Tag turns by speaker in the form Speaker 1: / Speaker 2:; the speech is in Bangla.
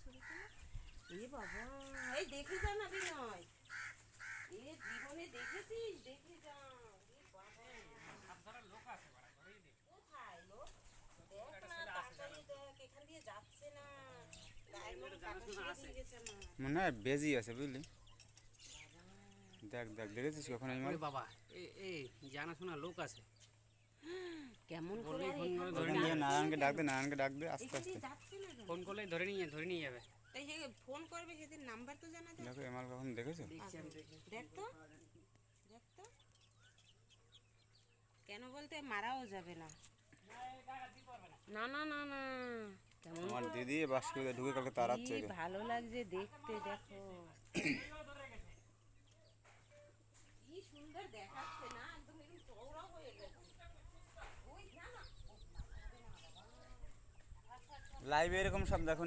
Speaker 1: ছবি তুলো। এ বাবা, এই দেখে যা না বিনয়, এ জীবনে দেখেছিস? দেখে যা। এ বাবা, কোথায় লোক? দেখ না, তাড়াতাড়ি দেখ, এখান দিয়ে যাচ্ছে না, গায়ের মধ্যে কাটা ছিঁড়ে দিয়ে গেছে আমার।
Speaker 2: মনে হয় বেজি আছে বুঝলি। দেখ দেখ দেখেছিস কখন এই মাল?
Speaker 3: বাবা এই জানাশোনা লোক আছে।
Speaker 1: কেমন করে
Speaker 3: বললেই ফোন করে ধরে
Speaker 2: ওখান
Speaker 3: নিয়ে
Speaker 2: দিয়ে নারায়ণকে ডাক দে, নারায়ণকে ডাক দে আস্তে
Speaker 1: এখান
Speaker 2: আস্তে।
Speaker 1: দিয়ে যাচ্ছে না কেন?
Speaker 3: ফোন করলে ধরে নিয়ে যাবে।
Speaker 1: তাই সে ফোন করবে, সেদিন নাম্বার তো জানা যায়।
Speaker 2: দেখো এই মাল কখন দেখেছো?
Speaker 3: দেখছি আমি দেখি।
Speaker 1: দেখ তো, দেখ তো, কেন বলতে মারাও যাবে না। না না না না, কেমন
Speaker 2: আমার
Speaker 1: করে-
Speaker 2: দিদি বাস্কুতে ঢুকে কালকে তাড়াচ্ছে
Speaker 1: কি ভালো লাগছে দেখতে, দেখো কি সুন্দর দেখাচ্ছে না, একদম এরকম চওড়া হয়ে গেছে। ওই না না,
Speaker 2: লাইভে এরকম সব দেখো।